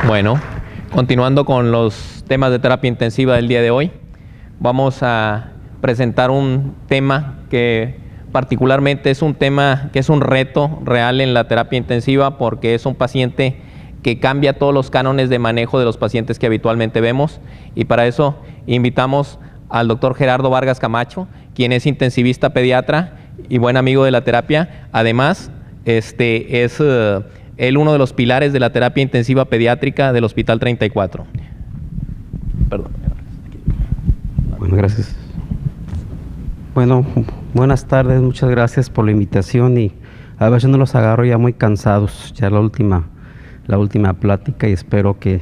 Bueno, continuando con los temas de terapia intensiva del día de hoy, vamos a presentar un tema que particularmente es un tema que es un reto real en la terapia intensiva, porque es un paciente que cambia todos los cánones de manejo de los pacientes que habitualmente vemos, y para eso invitamos al doctor Gerardo Vargas Camacho, quien es intensivista pediatra y buen amigo de la terapia. Además, es él uno de los pilares de la terapia intensiva pediátrica del Hospital 34. Perdón. Bueno, gracias. Bueno, buenas tardes, muchas gracias por la invitación, y a ver si no los agarro ya muy cansados, ya la última plática, y espero que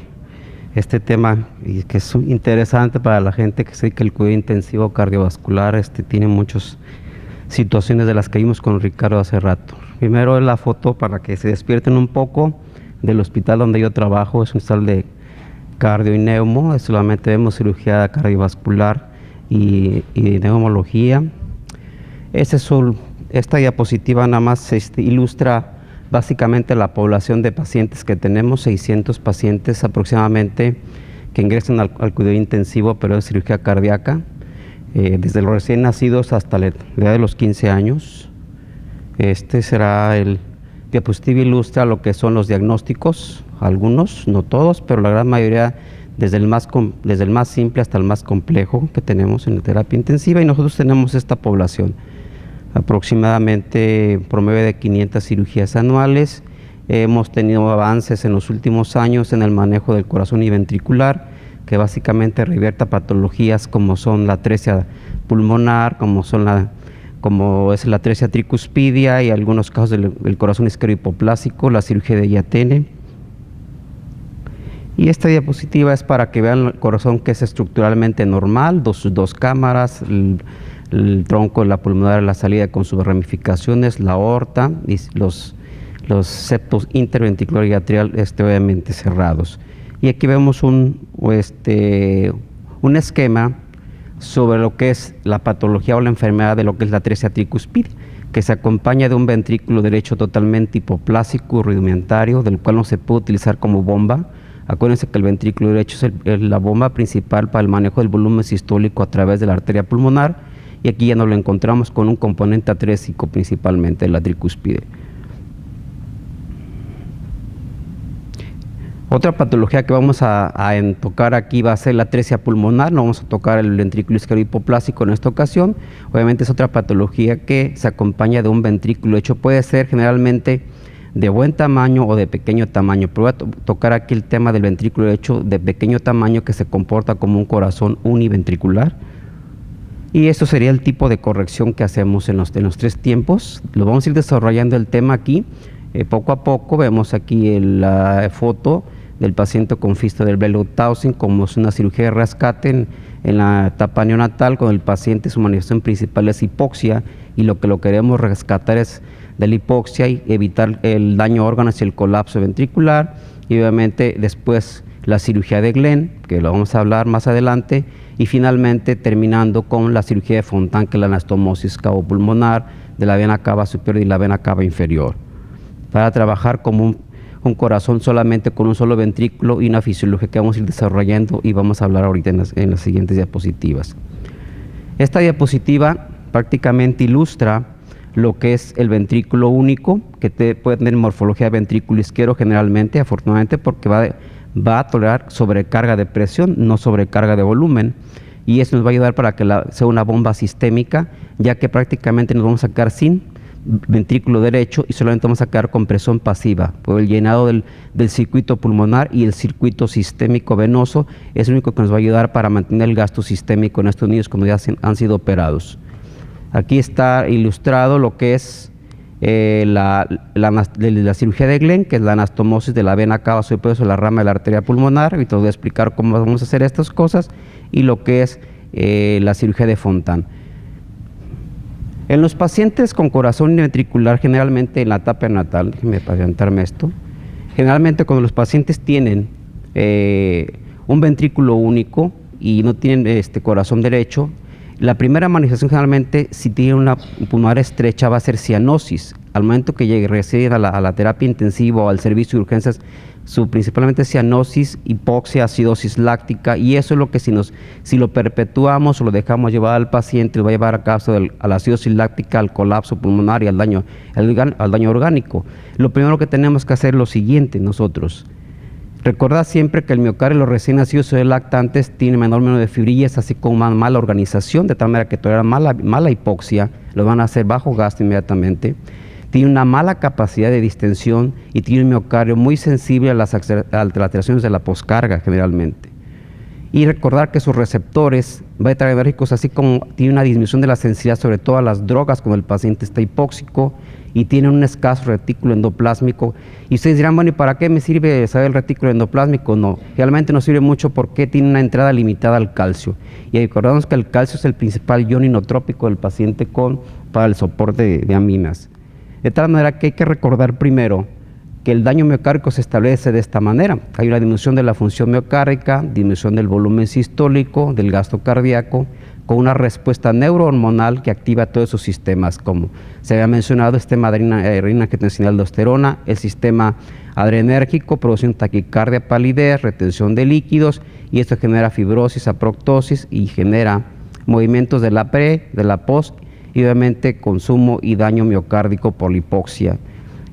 este tema, que es interesante para la gente que sé que el cuidado intensivo cardiovascular tiene muchas situaciones de las que vimos con Ricardo hace rato. Primero es la foto para que se despierten un poco del hospital donde yo trabajo. Es un hospital de cardio y neumo, solamente vemos cirugía cardiovascular y neumología. Esta diapositiva nada más ilustra básicamente la población de pacientes que tenemos, 600 pacientes aproximadamente que ingresan al cuidado intensivo, pero de cirugía cardíaca, desde los recién nacidos hasta la edad de los 15 años. Será el diapositiva, ilustra lo que son los diagnósticos, algunos, no todos, pero la gran mayoría, desde el más simple hasta el más complejo que tenemos en la terapia intensiva, y nosotros tenemos esta población. Aproximadamente promedio de 500 cirugías anuales. Hemos tenido avances en los últimos años en el manejo del corazón y ventricular, que básicamente revierta patologías como son la atresia pulmonar, como es la atresia tricuspidia, y algunos casos del corazón isquémico hipoplásico, la cirugía de Yatene. Y esta diapositiva es para que vean el corazón, que es estructuralmente normal, dos cámaras, el tronco de la pulmonar, la salida con sus ramificaciones, la aorta y los septos interventricular y atrial obviamente cerrados. Y aquí vemos un esquema sobre lo que es la patología o la enfermedad de lo que es la atresia tricuspidia, que se acompaña de un ventrículo derecho totalmente hipoplásico, rudimentario, del cual no se puede utilizar como bomba. Acuérdense que el ventrículo derecho es la bomba principal para el manejo del volumen sistólico a través de la arteria pulmonar, y aquí ya nos lo encontramos con un componente atrésico principalmente, la tricuspide. Otra patología que vamos a tocar aquí va a ser la atresia pulmonar. No vamos a tocar el ventrículo isquémico hipoplásico en esta ocasión. Obviamente es otra patología que se acompaña de un ventrículo hecho, puede ser generalmente de buen tamaño o de pequeño tamaño, pero voy a tocar aquí el tema del ventrículo hecho de pequeño tamaño, que se comporta como un corazón univentricular. Y esto sería el tipo de corrección que hacemos en los tres tiempos. Lo vamos a ir desarrollando el tema aquí. Poco a poco vemos aquí la foto del paciente con fístula del Bellot-Townsend, como es una cirugía de rescate en la etapa neonatal, con el paciente su manifestación principal es hipoxia, y lo que queremos rescatar es de la hipoxia y evitar el daño a órganos y el colapso ventricular. Y obviamente después la cirugía de Glenn, que lo vamos a hablar más adelante, y finalmente terminando con la cirugía de Fontan, que es la anastomosis cabopulmonar de la vena cava superior y la vena cava inferior, para trabajar como un corazón solamente con un solo ventrículo, y una fisiología que vamos a ir desarrollando y vamos a hablar ahorita en las siguientes diapositivas. Esta diapositiva prácticamente ilustra lo que es el ventrículo único, que puede tener morfología de ventrículo izquierdo generalmente, afortunadamente, porque va a tolerar sobrecarga de presión, no sobrecarga de volumen, y eso nos va a ayudar para que sea una bomba sistémica, ya que prácticamente nos vamos a quedar sin ventrículo derecho y solamente vamos a quedar con presión pasiva, por el llenado del circuito pulmonar, y el circuito sistémico venoso es el único que nos va a ayudar para mantener el gasto sistémico en estos niños cuando ya han sido operados. Aquí está ilustrado lo que es la cirugía de Glenn, que es la anastomosis de la vena cava superior sobre la rama de la arteria pulmonar, y te voy a explicar cómo vamos a hacer estas cosas, y lo que es la cirugía de Fontan. En los pacientes con corazón univentricular, generalmente en la etapa natal, déjenme adelantarme esto, generalmente cuando los pacientes tienen un ventrículo único y no tienen corazón derecho, la primera manifestación generalmente, si tienen una pulmonar estrecha, va a ser cianosis. Al momento que reciben a la terapia intensiva o al servicio de urgencias, principalmente cianosis, hipoxia, acidosis láctica, y eso es lo que si lo perpetuamos o lo dejamos llevar al paciente, lo va a llevar a caso a la acidosis láctica, al colapso pulmonar y al daño orgánico. Lo primero que tenemos que hacer es lo siguiente nosotros. Recordad siempre que el miocardio y los recién nacidos o lactantes tienen menor número de fibrillas, así como una mala organización, de tal manera que toleran mala hipoxia, lo van a hacer bajo gasto inmediatamente. Tiene una mala capacidad de distensión y tiene un miocardio muy sensible a las alteraciones de la poscarga generalmente. Y recordar que sus receptores beta-adrenérgicos, así como tiene una disminución de la sensibilidad sobre todo a las drogas cuando el paciente está hipóxico y tiene un escaso retículo endoplásmico. Y ustedes dirán, bueno, ¿y para qué me sirve saber el retículo endoplásmico? No, realmente nos sirve mucho porque tiene una entrada limitada al calcio. Y recordamos que el calcio es el principal ion inotrópico del paciente para el soporte de aminas. De tal manera que hay que recordar primero que el daño miocárdico se establece de esta manera. Hay una disminución de la función miocárdica, disminución del volumen sistólico, del gasto cardíaco, con una respuesta neurohormonal que activa todos esos sistemas, como se había mencionado, el sistema adrenina-angiotensina aldosterona, el sistema adrenérgico, produciendo taquicardia, palidez, retención de líquidos, y esto genera fibrosis, aproctosis y genera movimientos de la pre, de la post, y obviamente consumo y daño miocárdico por la hipoxia.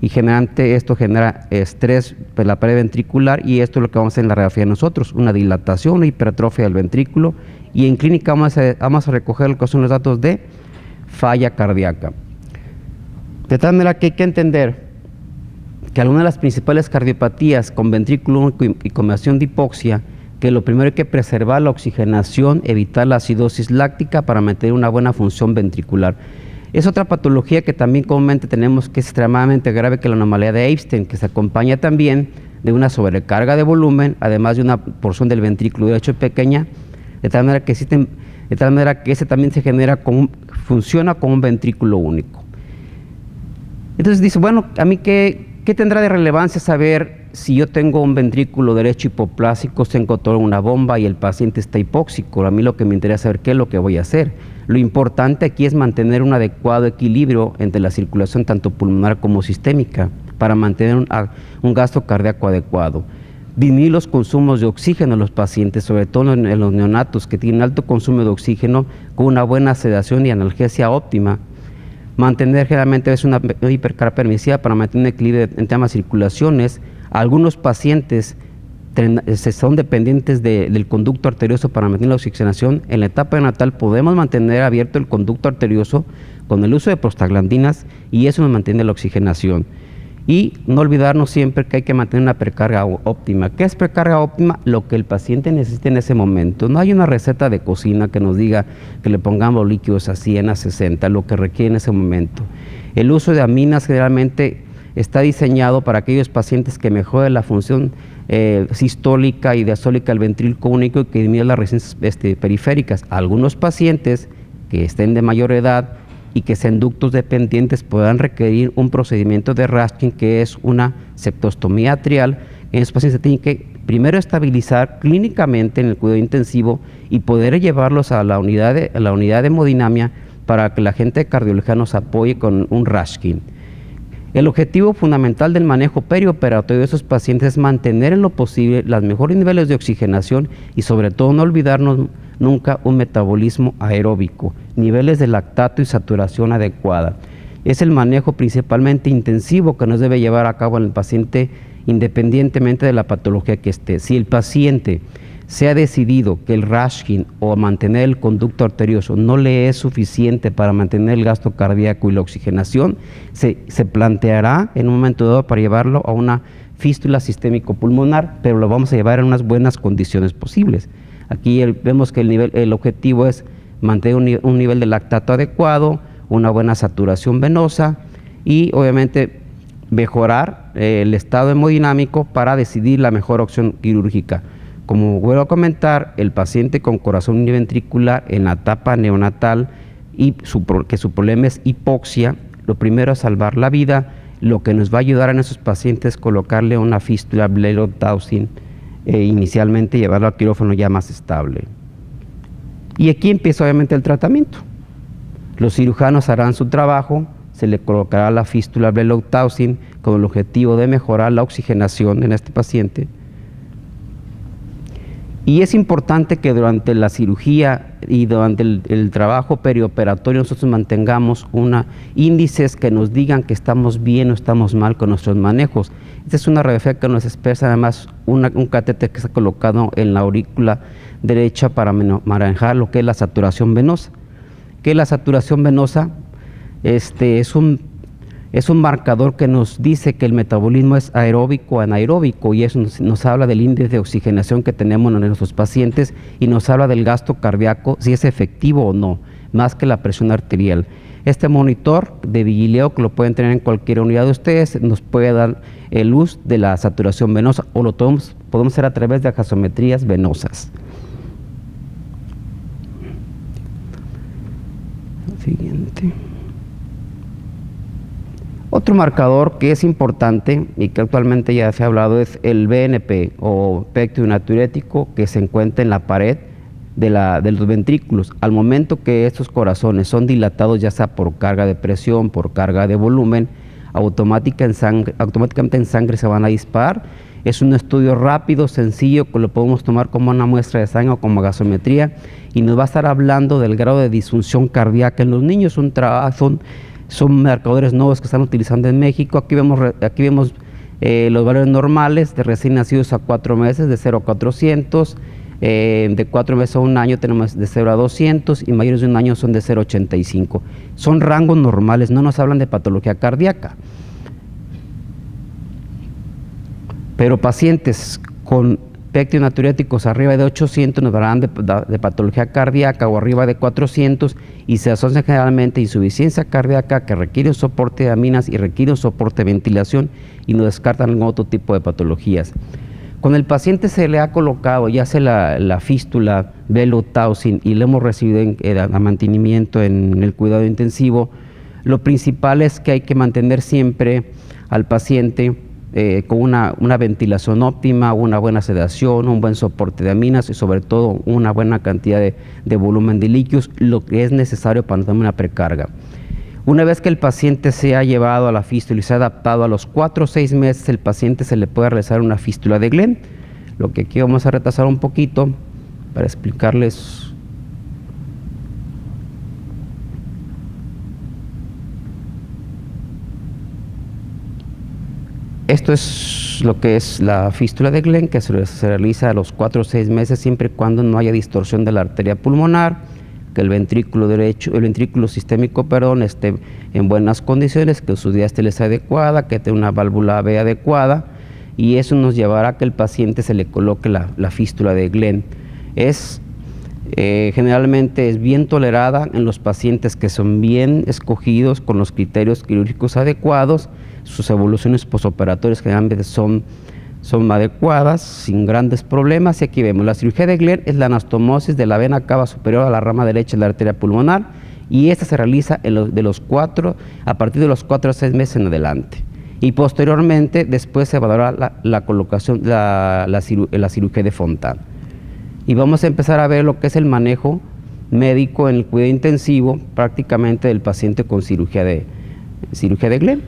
Y generalmente esto genera estrés de la pared ventricular, y esto es lo que vamos a hacer en la radiografía nosotros, una dilatación, una hipertrofia del ventrículo, y en clínica vamos a recoger lo que son los datos de falla cardíaca. De tal manera que hay que entender que algunas de las principales cardiopatías con ventrículo único y combinación de hipoxia, que lo primero hay que preservar la oxigenación, evitar la acidosis láctica para mantener una buena función ventricular. Es otra patología que también comúnmente tenemos, que es extremadamente grave, que es la anomalía de Epstein, que se acompaña también de una sobrecarga de volumen, además de una porción del ventrículo derecho pequeña, de tal manera que ese también se genera funciona como un ventrículo único. Entonces dice, bueno, a mí ¿qué tendrá de relevancia saber si yo tengo un ventrículo derecho hipoplásico, tengo toda una bomba y el paciente está hipóxico? A mí lo que me interesa saber qué es lo que voy a hacer. Lo importante aquí es mantener un adecuado equilibrio entre la circulación tanto pulmonar como sistémica para mantener un gasto cardíaco adecuado. Disminuir los consumos de oxígeno en los pacientes, sobre todo en los neonatos que tienen alto consumo de oxígeno, con una buena sedación y analgesia óptima. Mantener generalmente es una hipercarga permisiva para mantener un equilibrio entre ambas circulaciones. Algunos pacientes son dependientes del conducto arterioso para mantener la oxigenación. En la etapa neonatal podemos mantener abierto el conducto arterioso con el uso de prostaglandinas, y eso nos mantiene la oxigenación. Y no olvidarnos siempre que hay que mantener una precarga óptima. ¿Qué es precarga óptima? Lo que el paciente necesite en ese momento. No hay una receta de cocina que nos diga que le pongamos líquidos a 100, a 60, lo que requiere en ese momento. El uso de aminas generalmente está diseñado para aquellos pacientes que mejoren la función sistólica y diastólica del ventrículo único y que disminuyan las resistencias periféricas. Algunos pacientes que estén de mayor edad y que sean ductos dependientes podrán requerir un procedimiento de Raschke, que es una septostomía atrial. En esos pacientes se tiene que primero estabilizar clínicamente en el cuidado intensivo y poder llevarlos a la unidad de hemodinamia para que la gente de cardiología nos apoye con un Raschke. El objetivo fundamental del manejo perioperatorio de esos pacientes es mantener en lo posible los mejores niveles de oxigenación y sobre todo no olvidarnos nunca un metabolismo aeróbico, niveles de lactato y saturación adecuada. Es el manejo principalmente intensivo que nos debe llevar a cabo en el paciente independientemente de la patología que esté. Si el paciente se ha decidido que el Raschke o mantener el conducto arterioso no le es suficiente para mantener el gasto cardíaco y la oxigenación, se planteará en un momento dado para llevarlo a una fístula sistémico-pulmonar, pero lo vamos a llevar en unas buenas condiciones posibles. Aquí vemos que el objetivo es mantener un nivel de lactato adecuado, una buena saturación venosa y obviamente mejorar el estado hemodinámico para decidir la mejor opción quirúrgica. Como vuelvo a comentar, el paciente con corazón univentricular en la etapa neonatal y que su problema es hipoxia, lo primero es salvar la vida. Lo que nos va a ayudar en esos pacientes es colocarle una fístula Blalock-Taussig, inicialmente llevarlo al quirófano ya más estable. Y aquí empieza obviamente el tratamiento. Los cirujanos harán su trabajo, se le colocará la fístula Blalock-Taussig con el objetivo de mejorar la oxigenación en este paciente. Y es importante que durante la cirugía y durante el trabajo perioperatorio nosotros mantengamos índices que nos digan que estamos bien o estamos mal con nuestros manejos. Esta es una radiografía que nos expresa además un catéter que está colocado en la aurícula derecha para manejar lo que es la saturación venosa. Que la saturación venosa es un marcador que nos dice que el metabolismo es aeróbico o anaeróbico, y eso nos habla del índice de oxigenación que tenemos en nuestros pacientes y nos habla del gasto cardíaco, si es efectivo o no, más que la presión arterial. Este monitor de vigileo, que lo pueden tener en cualquier unidad de ustedes, nos puede dar luz de la saturación venosa, o lo podemos hacer a través de gasometrías venosas. Siguiente. Otro marcador que es importante y que actualmente ya se ha hablado es el BNP o péptido natriurético, que se encuentra en la pared de los ventrículos. Al momento que estos corazones son dilatados, ya sea por carga de presión, por carga de volumen, automáticamente en sangre se van a disparar. Es un estudio rápido, sencillo, que lo podemos tomar como una muestra de sangre o como gasometría, y nos va a estar hablando del grado de disfunción cardíaca en los niños. Son marcadores nuevos que están utilizando en México. Aquí vemos los valores normales de recién nacidos a 4 meses, de 0 a 400. De 4 meses a 1 año tenemos de 0 a 200, y mayores de 1 año son de 0 a 85. Son rangos normales, no nos hablan de patología cardíaca. Pero pacientes con péptidos natriuréticos arriba de 800 nos hablarán de patología cardíaca, o arriba de 400, y se asocia generalmente a insuficiencia cardíaca que requiere un soporte de aminas y requiere un soporte de ventilación, y nos descartan algún otro tipo de patologías. Cuando el paciente se le ha colocado ya sea la fístula Belo-Taussig y le hemos recibido a mantenimiento en el cuidado intensivo, lo principal es que hay que mantener siempre al paciente con una ventilación óptima, una buena sedación, un buen soporte de aminas y sobre todo una buena cantidad de volumen de líquidos, lo que es necesario para no tener una precarga. Una vez que el paciente se ha llevado a la fístula y se ha adaptado, a los 4 o 6 meses el paciente se le puede realizar una fístula de Glenn. Lo que aquí vamos a retrasar un poquito para explicarles. Esto es lo que es la fístula de Glenn, que se realiza a los 4 o 6 meses, siempre y cuando no haya distorsión de la arteria pulmonar, que el ventrículo sistémico, esté en buenas condiciones, que su diástole sea adecuada, que tenga una válvula B adecuada, y eso nos llevará a que el paciente se le coloque la fístula de Glenn. Generalmente es bien tolerada en los pacientes que son bien escogidos con los criterios quirúrgicos adecuados. Sus evoluciones posoperatorias generalmente son adecuadas, sin grandes problemas. Y aquí vemos la cirugía de Glenn, es la anastomosis de la vena cava superior a la rama derecha de la arteria pulmonar, y esta se realiza a partir de los 4 a 6 meses en adelante. Y posteriormente, después se evaluará la colocación, la cirugía de Fontana. Y vamos a empezar a ver lo que es el manejo médico en el cuidado intensivo, prácticamente del paciente con cirugía de Glenn.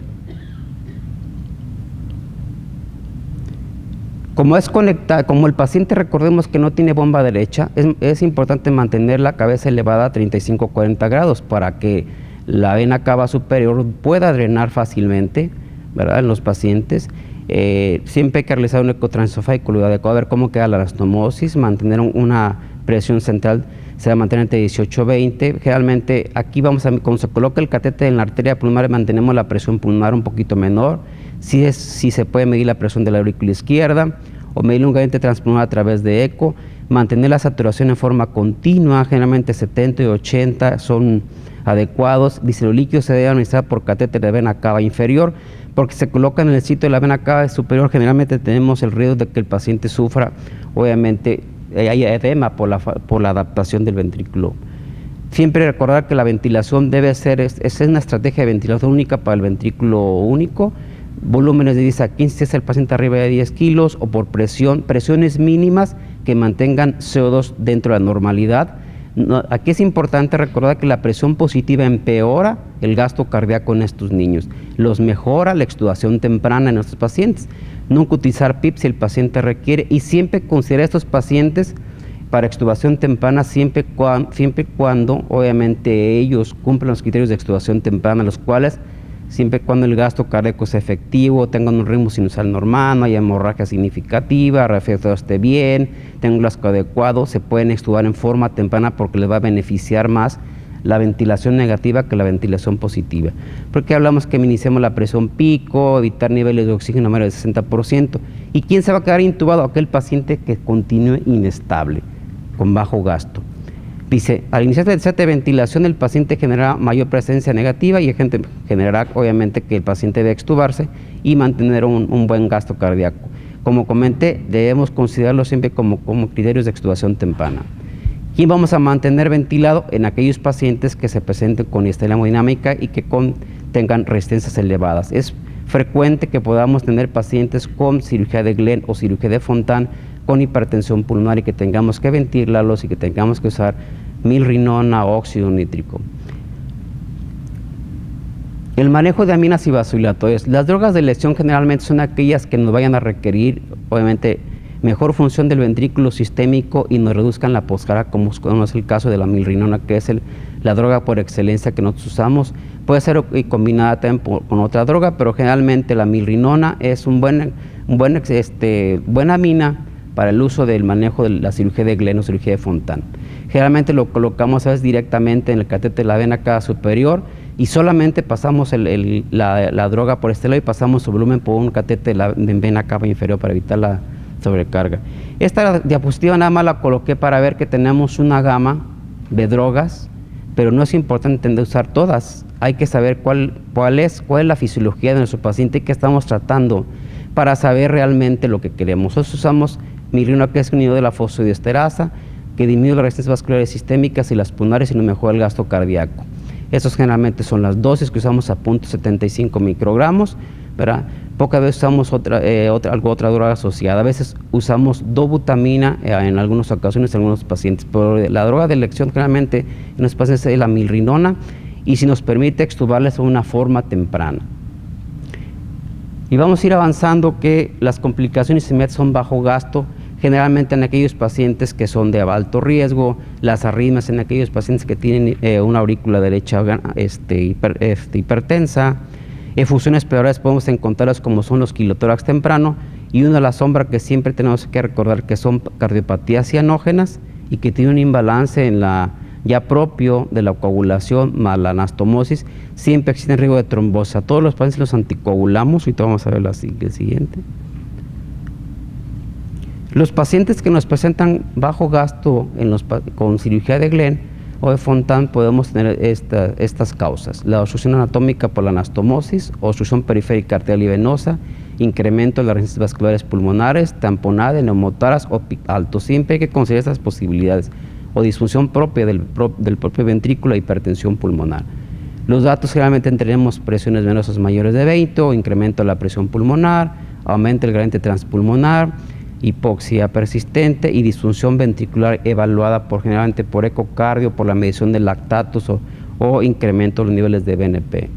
Como el paciente, recordemos que no tiene bomba derecha, es importante mantener la cabeza elevada a 35-40 grados para que la vena cava superior pueda drenar fácilmente, ¿verdad? En los pacientes. Siempre hay que realizar un ecotransesofágico adecuado, a ver cómo queda la anastomosis, mantener una presión central, se va a mantener entre 18 y 20. Generalmente aquí cuando se coloca el catéter en la arteria pulmonar, mantenemos la presión pulmonar un poquito menor. Si se puede medir la presión de la aurícula izquierda o medir un gradiente transpulmonar a través de eco, mantener la saturación en forma continua, generalmente 70 y 80 son adecuados. Dice, los líquidos se deben administrar por catéter de vena cava inferior, porque se colocan en el sitio de la vena cava superior. Generalmente tenemos el riesgo de que el paciente sufra, obviamente, hay edema por la adaptación del ventrículo. Siempre recordar que la ventilación es una estrategia de ventilación única para el ventrículo único. Volúmenes de 10 a 15 si es el paciente arriba de 10 kilos, o por presiones mínimas que mantengan CO2 dentro de la normalidad. Aquí es importante recordar que la presión positiva empeora el gasto cardíaco en estos niños, los mejora la extubación temprana en nuestros pacientes. Nunca utilizar PIP si el paciente requiere, y siempre considerar a estos pacientes para extubación temprana siempre y cuando obviamente ellos cumplan los criterios de extubación temprana, los cuales siempre y cuando el gasto cardíaco sea efectivo, tengan un ritmo sinusal normal, no haya hemorragia significativa, reflejo esté bien, tengan un gasto adecuado, se pueden extubar en forma temprana porque les va a beneficiar más la ventilación negativa que la ventilación positiva. Porque hablamos que minimicemos la presión pico, evitar niveles de oxígeno menos del 60%. ¿Y quién se va a quedar intubado? Aquel paciente que continúe inestable, con bajo gasto. Dice, al iniciar el set de ventilación, el paciente generará mayor presencia negativa y generará obviamente que el paciente debe extubarse y mantener un buen gasto cardíaco. Como comenté, debemos considerarlo siempre como criterios de extubación temprana. ¿Quién vamos a mantener ventilado? En aquellos pacientes que se presenten con inestabilidad hemodinámica y que tengan resistencias elevadas. Es frecuente que podamos tener pacientes con cirugía de Glenn o cirugía de Fontan con hipertensión pulmonar y que tengamos que ventilarlos y que tengamos que usar milrinona o óxido nítrico. El manejo de aminas y vasodilatores. Las drogas de elección generalmente son aquellas que nos vayan a requerir, obviamente, mejor función del ventrículo sistémico y nos reduzcan la poscarga, como es el caso de la milrinona, que es la droga por excelencia que nosotros usamos. Puede ser combinada también con otra droga, pero generalmente la milrinona es buena amina para el uso del manejo de la cirugía de Glenn o cirugía de Fontan. Generalmente lo colocamos a veces directamente en el catéter de la vena cava superior y solamente pasamos la droga por este lado y pasamos su volumen por un catéter de vena cava inferior para evitar la sobrecarga. Esta diapositiva nada más la coloqué para ver que tenemos una gama de drogas, pero no es importante usar todas. Hay que saber cuál es la fisiología de nuestro paciente y qué estamos tratando para saber realmente lo que queremos. Nosotros usamos milrinona, que es un inhibidor de la fosfodiesterasa, que disminuye las resistencias vasculares sistémicas y las pulmonares y nos mejora el gasto cardíaco. Estos generalmente son las dosis que usamos a 0.75 microgramos, ¿verdad? Pocas veces usamos otra droga asociada. A veces usamos dobutamina en algunas ocasiones en algunos pacientes, pero la droga de elección generalmente en los pacientes es la milrinona y si nos permite extubarles de una forma temprana. Y vamos a ir avanzando que las complicaciones inmediatas son bajo gasto, generalmente en aquellos pacientes que son de alto riesgo, las arritmias en aquellos pacientes que tienen una aurícula derecha hipertensa, efusiones peorales podemos encontrarlas como son los quilotórax temprano y una de las sombras que siempre tenemos que recordar que son cardiopatías cianógenas y que tienen un imbalance en ya propio de la coagulación más la anastomosis, siempre existe riesgo de trombosis. A todos los pacientes los anticoagulamos, ahorita vamos a ver el siguiente. Los pacientes que nos presentan bajo gasto con cirugía de Glenn o de Fontan podemos tener estas causas: la obstrucción anatómica por la anastomosis, obstrucción periférica arterial y venosa, incremento de las resistencias vasculares pulmonares, tamponada de neumotórax o pic alto. Siempre hay que considerar estas posibilidades, o disfunción propia del propio ventrículo e hipertensión pulmonar. Los datos generalmente tenemos presiones venosas mayores de 20 o incremento de la presión pulmonar, aumento del gradiente transpulmonar, hipoxia persistente y disfunción ventricular evaluada generalmente por ecocardio, por la medición de lactatos o incremento de los niveles de BNP.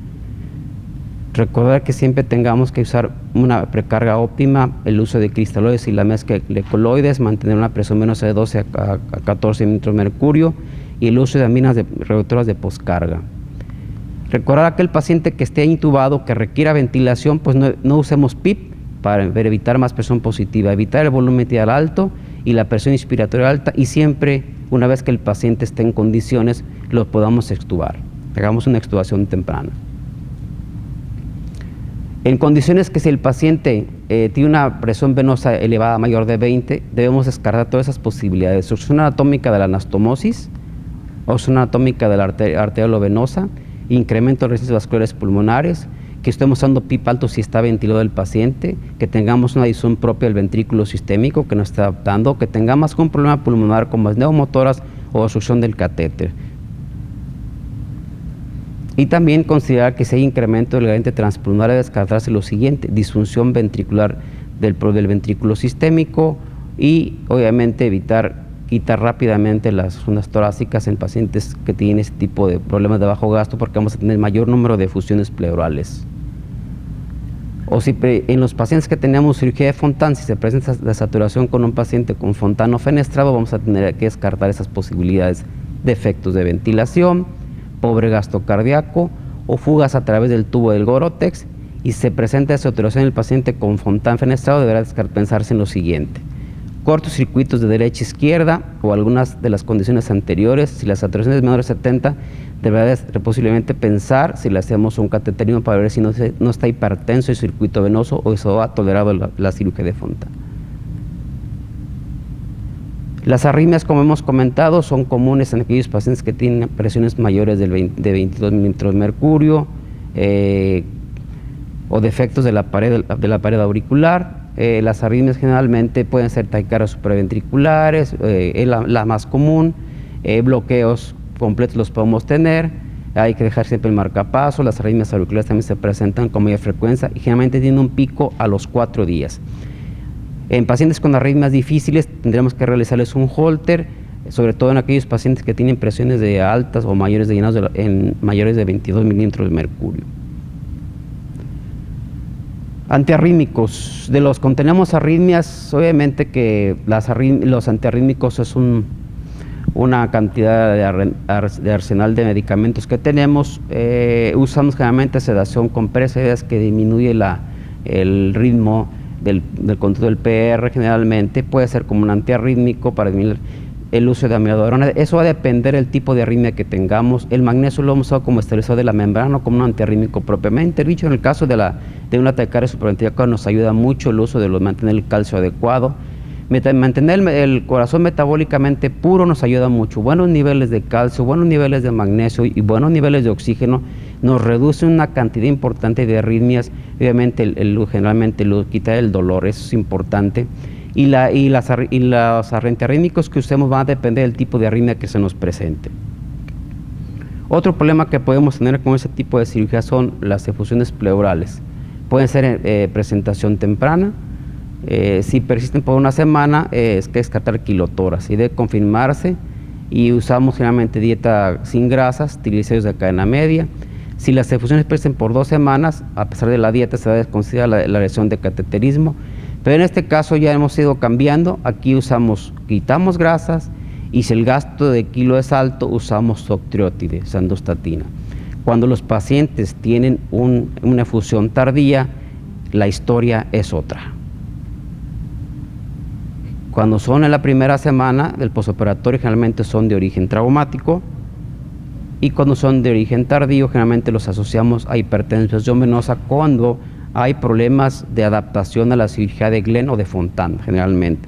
Recordar que siempre tengamos que usar una precarga óptima, el uso de cristaloides y la mezcla de coloides, mantener una presión menos de 12 a 14 milímetros de mercurio y el uso de aminas reductoras de poscarga. Recordar que el paciente que esté intubado, que requiera ventilación, pues no usemos PIP para evitar más presión positiva, evitar el volumen arterial alto y la presión inspiratoria alta, y siempre, una vez que el paciente esté en condiciones, lo podamos extubar. Hagamos una extubación temprana. En condiciones que si el paciente tiene una presión venosa elevada mayor de 20, debemos descartar todas esas posibilidades: obstrucción anatómica de la anastomosis, obstrucción anatómica de la arteriovenosa, incremento de resistencias vasculares pulmonares, que estemos usando PIP alto si está ventilado el paciente, que tengamos una disfunción propia del ventrículo sistémico que no está adaptando, que tengamos un problema pulmonar como es neumotórax o obstrucción del catéter. Y también considerar que si hay incremento del gradiente transpulmonar, debe descartarse lo siguiente: disfunción ventricular del ventrículo sistémico y obviamente evitar quitar rápidamente las sondas torácicas en pacientes que tienen este tipo de problemas de bajo gasto, porque vamos a tener mayor número de fusiones pleurales. O si en los pacientes que tenemos cirugía de Fontan, si se presenta la saturación con un paciente con Fontan no fenestrado, vamos a tener que descartar esas posibilidades de efectos de ventilación, pobre gasto cardíaco o fugas a través del tubo del Gorotex. Y si se presenta esa saturación en el paciente con Fontan fenestrado, deberá pensarse en lo siguiente: cortocircuitos de derecha a izquierda o algunas de las condiciones anteriores. Si la saturación es menor de 70, deberá posiblemente pensar si le hacemos un cateterismo para ver si no está hipertenso el circuito venoso o eso ha tolerado la cirugía de Fontan. Las arritmias, como hemos comentado, son comunes en aquellos pacientes que tienen presiones mayores de 22 milímetros de mercurio o defectos de la pared auricular. Las arritmias generalmente pueden ser taquicardias supraventriculares, es la más común. Bloqueos completos los podemos tener. Hay que dejar siempre el marcapaso. Las arritmias auriculares también se presentan con mayor frecuencia y generalmente tienen un pico a los 4 días. En pacientes con arritmias difíciles tendremos que realizarles un Holter, sobre todo en aquellos pacientes que tienen presiones de altas o mayores de llenados mayores de 22 milímetros de mercurio. Antiarrítmicos. De los que tenemos arritmias, obviamente que los antiarrítmicos es una cantidad de arsenal de medicamentos que tenemos. Usamos generalmente sedación compresa, que disminuye el ritmo del control del PR generalmente. Puede ser como un antiarrítmico para disminuir el uso de amiodarona. Eso va a depender del tipo de arritmia que tengamos. El magnesio lo hemos usado como estabilizador de la membrana, como un antiarrítmico propiamente dicho. En el caso de una taquicardia supraventricular nos ayuda mucho el uso de mantener el calcio adecuado. Mantener el corazón metabólicamente puro nos ayuda mucho. Buenos niveles de calcio, buenos niveles de magnesio y buenos niveles de oxígeno nos reduce una cantidad importante de arritmias. Obviamente generalmente quitar el dolor, eso es importante. Y los antiarrítmicos que usemos van a depender del tipo de arritmia que se nos presente. Otro problema que podemos tener con ese tipo de cirugía son las efusiones pleurales. Pueden ser presentación temprana. Si persisten por una semana, es que descartar quilotoras y debe confirmarse. Y usamos generalmente dieta sin grasas, triglicéridos de cadena media. Si las efusiones persisten por 2 semanas, a pesar de la dieta, se debe considerar la lesión de cateterismo. Pero en este caso ya hemos ido cambiando. Aquí quitamos grasas, y si el gasto de kilo es alto, usamos octreotide, sandostatina. Cuando los pacientes tienen una efusión tardía, la historia es otra. Cuando son en la primera semana del posoperatorio, generalmente son de origen traumático, y cuando son de origen tardío, generalmente los asociamos a hipertensión venosa cuando hay problemas de adaptación a la cirugía de Glenn o de Fontan, generalmente.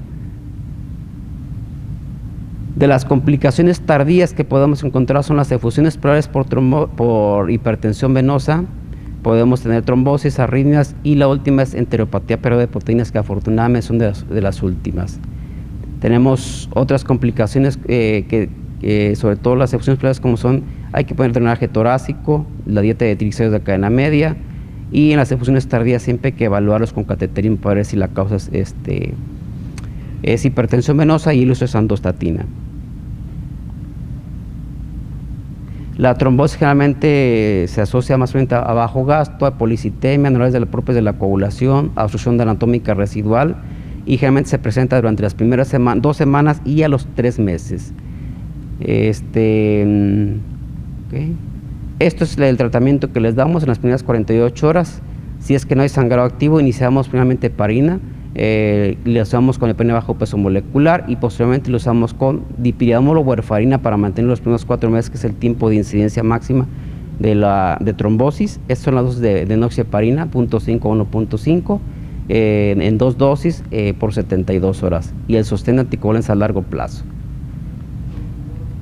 De las complicaciones tardías que podemos encontrar son las efusiones pleurales por hipertensión venosa. Podemos tener trombosis, arritmias, y la última es enteropatía de proteínas, que afortunadamente son de las últimas. Tenemos otras complicaciones sobre todo las efusiones pleurales, como hay que poner drenaje torácico, la dieta de triglicéridos de cadena media, y en las efusiones tardías siempre hay que evaluarlos con cateterismo para ver si la causa es hipertensión venosa y el uso de sandostatina. La trombosis generalmente se asocia más bien a bajo gasto, a policitemia, anorexia propias de la coagulación, a obstrucción anatómica residual, y generalmente se presenta durante las primeras 2 semanas y a los 3 meses. Esto es el tratamiento que les damos en las primeras 48 horas. Si es que no hay sangrado activo, iniciamos primeramente heparina, le usamos con heparina bajo peso molecular y posteriormente lo usamos con dipiriamol o warfarina para mantener los primeros 4 meses, que es el tiempo de incidencia máxima de trombosis. Estas son las dosis de enoxaparina, 0.5 a 1.5, en 2 dosis por 72 horas, y el sostén anticoagulantes a largo plazo.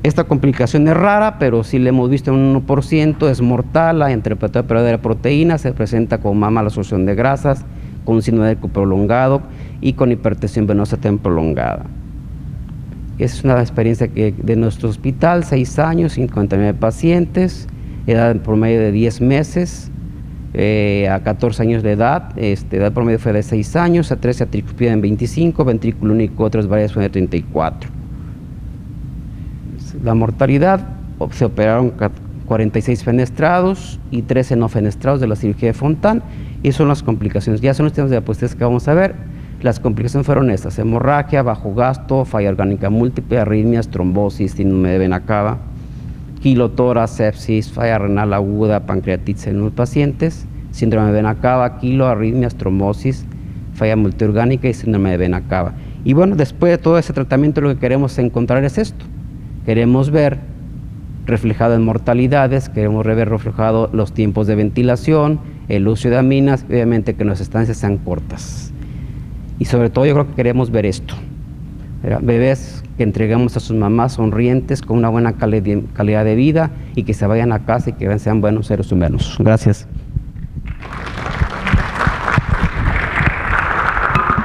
Esta complicación es rara, pero sí la hemos visto en un 1%, es mortal. La enteropatía de la proteína se presenta con mala absorción de grasas, con un síndrome prolongado y con hipertensión venosa también prolongada. Es una experiencia de nuestro hospital, 6 años, 59 pacientes, edad promedio de 10 meses, a 14 años de edad, edad promedio fue de 6 años, a 13 atricuspida en 25, ventrículo único, otras varias fue de 34. La mortalidad, se operaron 46 fenestrados y 13 no fenestrados de la cirugía de Fontan, y son las complicaciones. Ya son los temas de diapositivas que vamos a ver. Las complicaciones fueron estas: hemorragia, bajo gasto, falla orgánica múltiple, arritmias, trombosis, síndrome de vena cava, quilotórax, sepsis, falla renal aguda, pancreatitis en los pacientes, síndrome de vena cava, quilo, arritmias, trombosis, falla multiorgánica y síndrome de vena cava. Y bueno, después de todo ese tratamiento, lo que queremos encontrar es esto. Queremos ver reflejado en mortalidades, queremos ver reflejado los tiempos de ventilación, el uso de aminas, obviamente que nuestras estancias sean cortas. Y sobre todo yo creo que queremos ver esto: bebés que entregamos a sus mamás sonrientes, con una buena calidad de vida, y que se vayan a casa y que sean buenos seres humanos. Gracias.